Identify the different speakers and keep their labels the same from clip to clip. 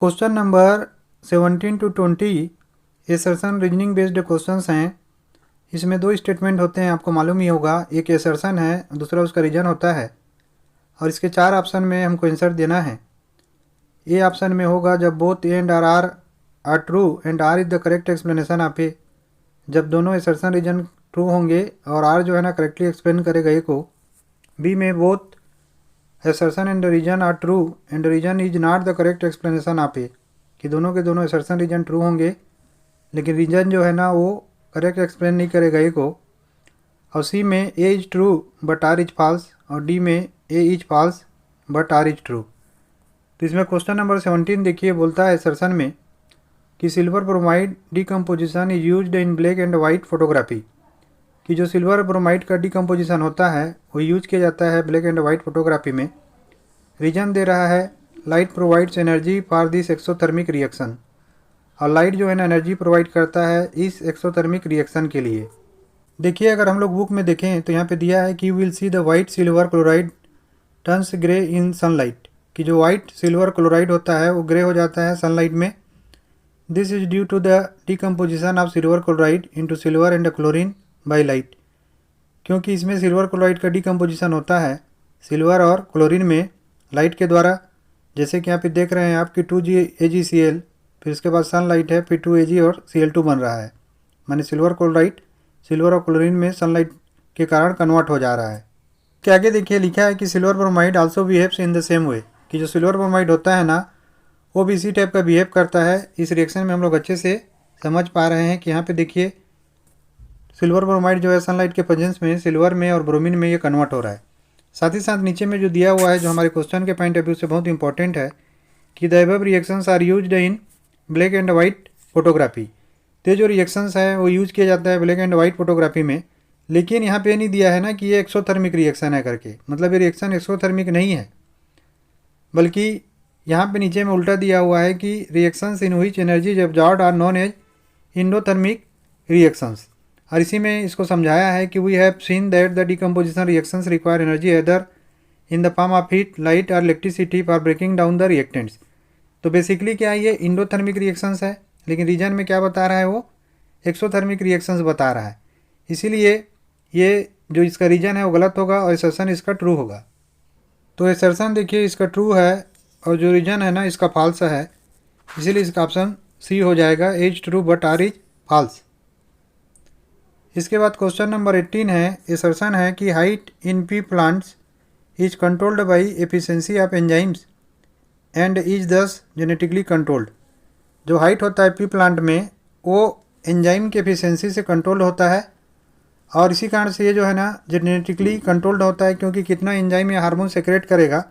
Speaker 1: Question number 17 to 20 assertion reasoning based questions हैं। इसमें दो स्टेटमेंट होते हैं, आपको मालूम ही होगा। एक एसर्शन है, दूसरा उसका रीजन होता है। और इसके चार ऑप्शन में हमको आंसर देना है। ए ऑप्शन में होगा जब both A and R true and R is the correct explanation of A. जब दोनों एसर्शन रीजन ट्रू होंगे और आर जो है ना करेक्टली एक्सप्लेन करेगा ए को। बी में both assertion and the reason are true and the reason is not the correct explanation of A, कि दोनों के दोनों assertion reason true होंगे लेकिन रीजन जो है ना वो करेक्ट एक्सप्लेन नहीं करेगा ए को। और सी में A is true but R is false और डी में A is false but R is true. तो इसमें क्वेश्चन नंबर 17 देखिए, बोलता है assertion में कि silver bromide decomposition is used in black and white photography, कि जो सिल्वर ब्रोमाइड का डिकम्पोजिशन होता है वो यूज किया जाता है ब्लैक एंड वाइट फोटोग्राफी में। रीजन दे रहा है light provides energy for this exothermic reaction, और लाइट जो है ना एनर्जी प्रोवाइड करता है इस एक्सोथर्मिक रिएक्शन के लिए। देखिए अगर हम लोग बुक में देखें तो यहाँ पे दिया है कि you will see the white silver chloride turns grey in sunlight, कि जो वाइट सिल्वर क्लोराइड होता है वो ग्रे हो जाता है सनलाइट में। This is due to the decomposition of silver chloride into silver and chlorine by light, क्योंकि इसमें सिल्वर क्लोराइड का डिकम्पोजिशन होता है सिल्वर और क्लोरीन में लाइट के द्वारा। जैसे कि यहाँ पे देख रहे हैं आपकी 2AgCl, फिर इसके बाद सनलाइट है, फिर 2Ag और Cl2 बन रहा है, माने सिल्वर क्लोराइड सिल्वर और क्लोरीन में सनलाइट के कारण कन्वर्ट हो जा रहा है। के आगे देखिए लिखा है कि silver bromide also behaves in the same way, कि जो सिल्वर ब्रोमाइड होता है ना वो भी इसी टाइप का बिहेव करता है। इस रिएक्शन में हम लोग अच्छे से समझ पा रहे हैं कि यहाँ पे देखिए सिल्वर ब्रोमाइड जो है सनलाइट के प्रेजेंस में सिल्वर में और ब्रोमीन में ये कन्वर्ट हो रहा है। साथ ही साथ नीचे में जो दिया हुआ है जो हमारे क्वेश्चन के पॉइंट ऑफ व्यू से बहुत इंपॉर्टेंट है कि the above reactions are used in black and white photography. तो जो रिएक्शंस है वो यूज किया जाता है ब्लैक एंड वाइट फोटोग्राफी में, लेकिन यहाँ पे नहीं दिया है ना कि ये एक्सोथर्मिक रिएक्शन है करके, मतलब ये रिएक्शन एक्सोथर्मिक नहीं है, बल्कि यहाँ पे नीचे में उल्टा दिया हुआ है कि reactions in which energy absorbed are known as endothermic reactions. और इसी में इसको समझाया है कि we have seen that the decomposition reactions require energy either in the form of heat light और electricity for breaking down the reactants. तो basically क्या है, ये इंडोथर्मिक रिएक्शंस है, लेकिन रीजन में क्या बता रहा है वो एक्सोथर्मिक रिएक्शंस बता रहा है। इसीलिए ये जो इसका रीजन है वो गलत होगा और असर्शन इसका ट्रू होगा। तो असर्शन देखिए इसका ट्रू है और जो रीजन है ना इसका फॉल्स है, इसीलिए इसका ऑप्शन सी हो जाएगा, A's true but R is false. इसके बाद क्वेश्चन नंबर 18 है, असर्शन है कि height in P plants is controlled by efficiency of enzymes and is thus genetically controlled. जो हाइट होता है पी प्लांट में वो एंजाइम के एफिशिएंसी से कंट्रोल होता है, और इसी कारण से ये जो है ना जेनेटिकली कंट्रोल्ड होता है, क्योंकि कितना एंजाइम या हार्मोन सेक्रेट करेगा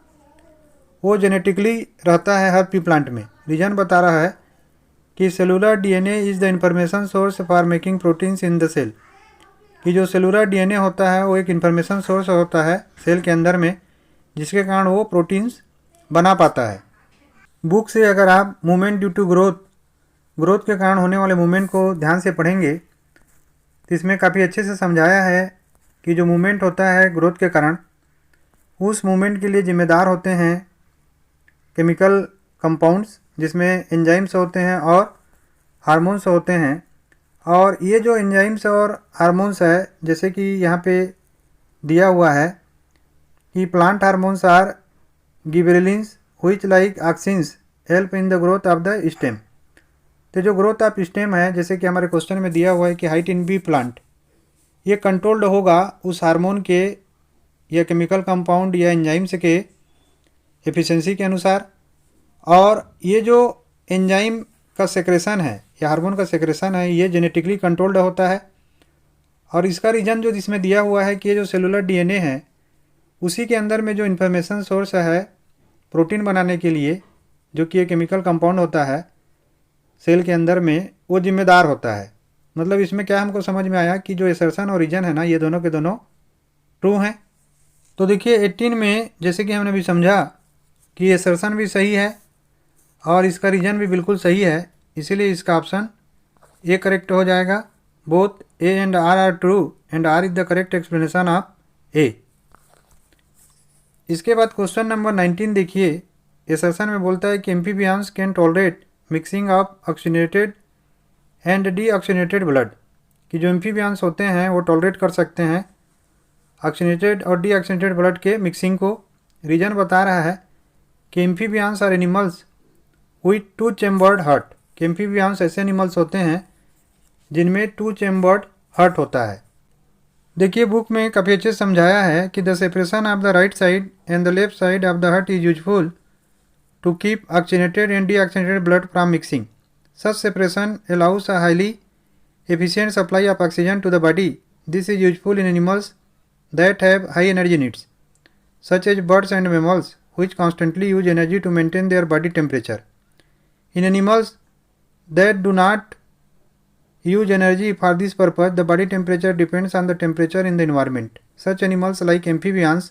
Speaker 1: वो जेनेटिकली रहता है हर पी प्लांट में। रीजन बता रहा है कि cellular DNA is the information source for making proteins in the cell, कि जो सेलुलर डीएनए होता है वो एक इन्फॉर्मेशन सोर्स होता है सेल के अंदर में, जिसके कारण वो प्रोटीन्स बना पाता है। बुक से अगर आप मूवमेंट ड्यू टू ग्रोथ के कारण होने वाले मूवमेंट को ध्यान से पढ़ेंगे तो इसमें काफ़ी अच्छे से समझाया है कि जो मूवमेंट होता है ग्रोथ के कारण, उस मूवमेंट के लिए जिम्मेदार होते हैं केमिकल कंपाउंड्स, जिसमें एंजाइम्स होते हैं और हार्मोन्स होते हैं। और ये जो एंजाइम्स और हार्मोन्स है, जैसे कि यहाँ पे दिया हुआ है कि plant hormones are gibberellins which like auxins help in the growth of the stem. तो जो ग्रोथ ऑफ स्टेम है, जैसे कि हमारे क्वेश्चन में दिया हुआ है कि हाइट इन बी प्लांट, ये कंट्रोल्ड होगा उस हार्मोन के या केमिकल कंपाउंड या एंजाइम्स के एफिशिएंसी के अनुसार। और ये जो एंजाइम का सेक्रेशन है या हार्मोन का सेक्रेशन है ये जेनेटिकली कंट्रोल्ड होता है। और इसका रीजन जो इसमें दिया हुआ है कि ये जो सेलुलर डीएनए है उसी के अंदर में जो इन्फॉर्मेशन सोर्स है प्रोटीन बनाने के लिए, जो कि एक केमिकल कंपाउंड होता है सेल के अंदर में, वो जिम्मेदार होता है। मतलब इसमें क्या हमको समझ में आया कि जो असर्शन और रीजन है ना ये दोनों के दोनों ट्रू हैं। तो देखिए 18 में जैसे कि हमने भी समझा कि असर्शन भी सही है और इसका रीजन भी बिल्कुल सही है, इसीलिए इसका ऑप्शन ए करेक्ट हो जाएगा। Both A and R true and R is the correct explanation of A. इसके बाद क्वेश्चन नंबर 19 देखिए, एसर्शन में बोलता है कि amphibians can tolerate mixing of oxygenated and deoxygenated blood, कि जो एम्फीबियंस होते हैं वो टॉलरेट कर सकते हैं ऑक्सीजनेटेड और डीऑक्सीजनेटेड ब्लड के मिक्सिंग को। रीजन बता रहा है कि amphibians are animals with 2 chambered heart, कि एम्फीबियंस ऐसे एनिमल्स होते हैं जिनमें 2 चैम्बर्ड हार्ट होता है। देखिए बुक में काफ़ी अच्छे समझाया है कि the separation of the right side and the left side of the heart is useful to keep oxygenated and deoxygenated blood from mixing. Such separation allows a highly efficient supply of oxygen to the body. This is useful in animals that have high energy needs, such as birds and mammals, which constantly use energy to maintain their body temperature. In animals that do not use energy for this purpose, the body temperature depends on the temperature in the environment. Such animals like amphibians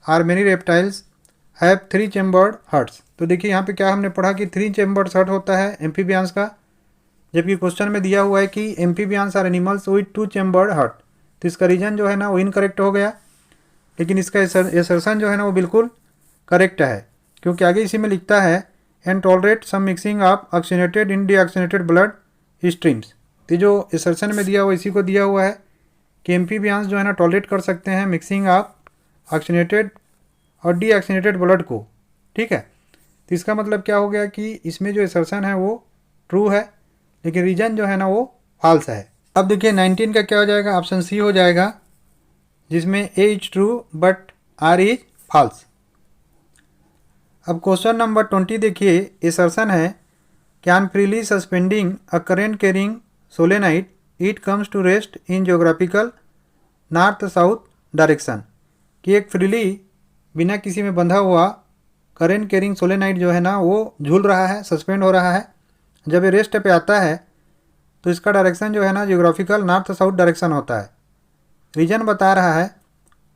Speaker 1: or many reptiles have 3 chambered hearts. तो देखिए यहाँ पे क्या हमने पढ़ा कि 3 chambered heart होता है एम्फीबियंस का, जबकि क्वेश्चन में दिया हुआ है कि amphibians are animals with 2 chambered heart. तो इसका रीजन जो है ना वो इनकरेक्ट हो गया, लेकिन इसका एसर्शन जो है ना वो बिल्कुल करेक्ट है, क्योंकि आगे इसी में लिखता है and tolerate some mixing of oxygenated in deoxygenated blood streams. तो जो एसर्शन में दिया हुआ इसी को दिया हुआ है कि एम्फीबियंस जो है ना टॉलरेट कर सकते हैं मिक्सिंग ऑफ ऑक्सीजनेटेड और डीऑक्सीजनेटेड ब्लड को। ठीक है, तो इसका मतलब क्या हो गया कि इसमें जो एसर्शन है वो ट्रू है, लेकिन रीजन जो है ना वो फॉल्स है। अब देखिए 19 का क्या हो जाएगा, ऑप्शन सी हो जाएगा, जिसमें A is true but R is false. अब क्वेश्चन नंबर 20 देखिए, एसर्शन है can freely suspending a current carrying solenoid it comes to rest in geographical north south direction, कि एक फ्रीली बिना किसी में बंधा हुआ करंट कैरिंग सोलेनाइड जो है ना वो झूल रहा है, सस्पेंड हो रहा है। जब ये रेस्ट पे आता है तो इसका डायरेक्शन जो है ना जियोग्राफिकल नॉर्थ साउथ डायरेक्शन होता है। रीजन बता रहा है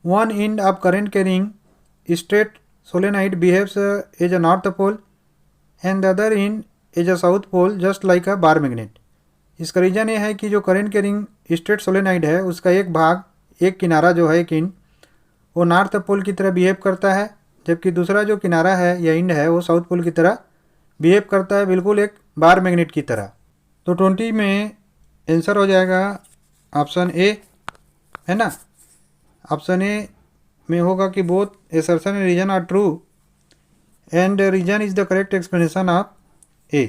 Speaker 1: one end of current carrying straight solenoid behaves as a north pole and the other end as a south pole just like a bar magnet. इसका reason ये है कि जो करंट कैरिंग स्ट्रेट सोलेनाइड है उसका एक भाग, एक किनारा जो है एक इंड, वो नॉर्थ पोल की तरह बिहेव करता है, जबकि दूसरा जो किनारा है या इंड है वो साउथ पोल की तरह बिहेव करता है, बिल्कुल एक बार मैग्नेट की तरह। तो 20 में आंसर हो जाएगा ऑप्शन ए, है ना। ऑप्शन ए में होगा कि both assertion and reason are true and reason is the correct explanation of A.